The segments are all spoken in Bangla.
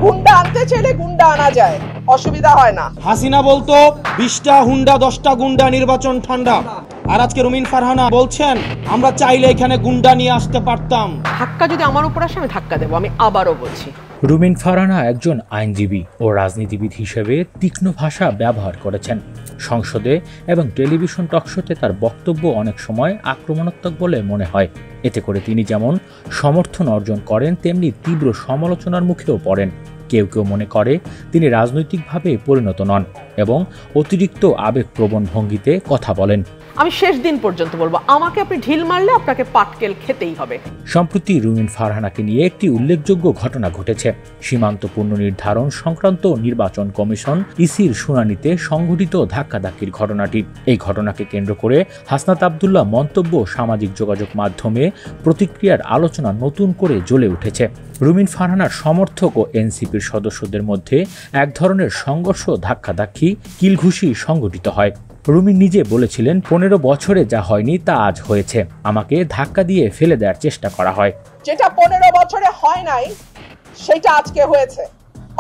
গুন্ডা আনতে চাইলে গুন্ডা আনা যায়, অসুবিধা হয় না। হাসিনা বলতো 20টা হুন্ডা 10টা গুন্ডা নির্বাচন ঠান্ডা, আর আজকে রুমিন ফারহানা বলছেন আমরা চাইলে এখানে গুন্ডা নিয়ে আসতে পারতাম। ধাক্কা যদি আমার উপর আসে আমি ধাক্কা দেবো, আমি আবারও বলছি। রুমিন ফারহানা একজন আইনজীবী ও রাজনীতিবিদ হিসেবে তীক্ষ্ণ ভাষা ব্যবহার করেছেন। সংসদে এবং টেলিভিশন টকশোতে তার বক্তব্য অনেক সময় আক্রমণাত্মক বলে মনে হয়। এতে করে তিনি যেমন সমর্থন অর্জন করেন, তেমনি তীব্র সমালোচনার মুখেও পড়েন। কেউ কেউ মনে করে তিনি রাজনৈতিকভাবে পরিণত নন এবং অতিরিক্ত আবেগপ্রবণ ভঙ্গিতে কথা বলেন। আমি শেষ দিন পর্যন্ত বলবো, আমাকে আপনি ঢিল মারলে আপনাকে পাটকেল খেতেই হবে। সম্প্রতি রুমিন ফারহানাকে নিয়ে একটি উল্লেখযোগ্য ঘটনা ঘটেছে। সীমান্ত পুনর্নির্ধারণ সংক্রান্ত নির্বাচন কমিশন ইসির শুনানিতে সংঘটিত ধাক্কাধাক্কির ঘটনাটি। এই ঘটনাকে কেন্দ্র করে হাসনাত আব্দুল্লাহ মন্তব্য সামাজিক যোগাযোগ মাধ্যমে প্রতিক্রিয়ার আলোচনা নতুন করে জ্বলে উঠেছে। রুমিন ফারহানার সমর্থক ও এনসিপির সদস্যদের মধ্যে এক ধরনের সংঘর্ষ, ধাক্কাধাক্কি, কিলঘুষি সংঘটিত হয়। রুমিন নিজে বলেছিলেন, 15 বছরে যা হয়নি তা আজ হয়েছে, আমাকে ধাক্কা দিয়ে ফেলে দেওয়ার চেষ্টা করা হয়। যেটা 15 বছরে হয় নাই সেটা আজকে হয়েছে।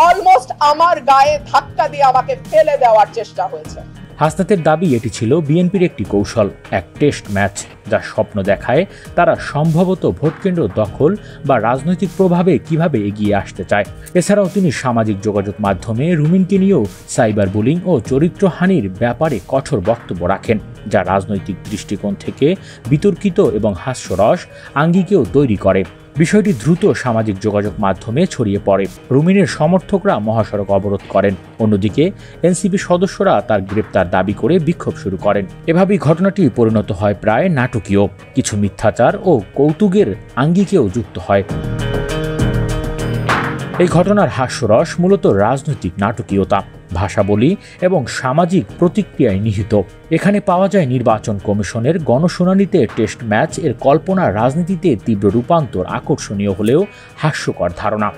অলমোস্ট আমার গায়ে ধাক্কা দিয়ে আমাকে ফেলে দেওয়ার চেষ্টা হয়েছে। হাসনাতের দাবি এটি ছিল বিএনপির একটি কৌশল, এক টেস্ট ম্যাচ, যা স্বপ্ন দেখায় তারা সম্ভবত ভোটকেন্দ্র দখল বা রাজনৈতিক প্রভাবে কিভাবে এগিয়ে আসতে চায়। এছাড়াও তিনি সামাজিক যোগাযোগ মাধ্যমে রুমিনকে নিয়েও সাইবার বুলিং ও চরিত্রহানির ব্যাপারে কঠোর বক্তব্য রাখেন, যা রাজনৈতিক দৃষ্টিকোণ থেকে বিতর্কিত এবং হাস্যরস আঙ্গিকেও তৈরি করে। বিষয়টি দ্রুত সামাজিক যোগাযোগ মাধ্যমে ছড়িয়ে পড়ে। রুমিনের সমর্থকরা মহাসড়ক অবরোধ করেন, অন্যদিকে এনসিপি সদস্যরা তার গ্রেপ্তার দাবি করে বিক্ষোভ শুরু করেন। এভাবেই ঘটনাটি পরিণত হয় প্রায় নাটকীয়, কিছু মিথ্যাচার ও কৌতুকের আঙ্গিকেও যুক্ত হয়। এই ঘটনার হাস্যরস মূলত রাজনৈতিক নাটকীয়তা, ভাষাবলী এবং সামাজিক প্রতিক্রিয়ায় নিহিত। এখানে পাওয়া যায় নির্বাচন কমিশনের গণশুনানিতে টেস্ট ম্যাচ এর কল্পনা রাজনীতিতে তীব্র রূপান্তর, আকর্ষণীয় হলেও হাস্যকর ধারণা।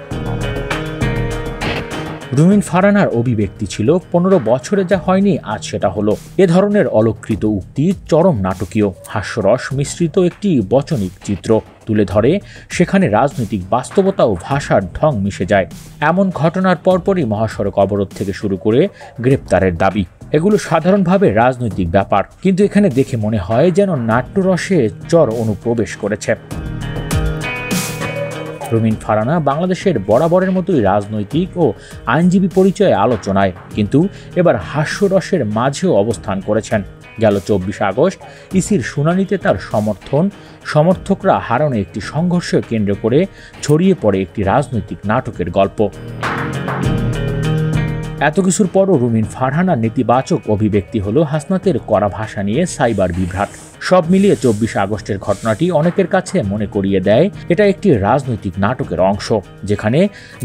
রুমিন ফারহানার অভিব্যক্তি ছিল 15 বছরে যা হয়নি আজ সেটা হলো। এ ধরনের অলক্ষিত উক্তি চরম নাটকীয়, হাস্যরস মিশ্রিত একটি বচনিক চিত্র তুলে ধরে, সেখানে রাজনৈতিক বাস্তবতা ও ভাষার ঢং মিশে যায়। এমন ঘটনার পরপরই মহাসড়ক অবরোধ থেকে শুরু করে গ্রেপ্তারের দাবি, এগুলো সাধারণভাবে রাজনৈতিক ব্যাপার, কিন্তু এখানে দেখে মনে হয় যেন নাট্যরসে চর অনুপ্রবেশ করেছে। রুমিন ফারহানা বাংলাদেশের বরাবরের মতোই রাজনৈতিক ও আইনজীবী পরিচয়ে আলোচনায়, কিন্তু এবার হাস্যরসের মাঝেও অবস্থান করেছেন। গেল 24 আগস্ট ইসির শুনানিতে তার সমর্থকরা হারানো একটি সংঘর্ষকে কেন্দ্র করে ছড়িয়ে পড়ে একটি রাজনৈতিক নাটকের গল্প। এত কিছুর পরও রুমিন ফারহানার নেতিবাচক অভিব্যক্তি হলো হাসনাতের কড়া ভাষা নিয়ে সাইবার বিভ্রাট। সব মিলিয়ে 24 আগস্টের ঘটনাটি অনেকের কাছে মনে করিয়ে দেয় এটা একটি রাজনৈতিক নাটকের অংশ, যেখানে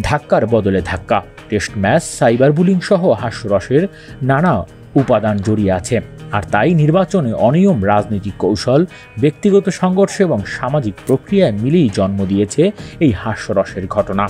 ধাক্কার বদলে ধাক্কা, টেস্ট ম্যাচ, সাইবার বুলিং সহ হাস্যরসের নানা উপাদান জড়িয়ে আছে। আর তাই নির্বাচনে অনিয়ম, রাজনৈতিক কৌশল, ব্যক্তিগত সংঘর্ষ এবং সামাজিক প্রক্রিয়ায় মিলেই জন্ম দিয়েছে এই হাস্যরসের ঘটনা।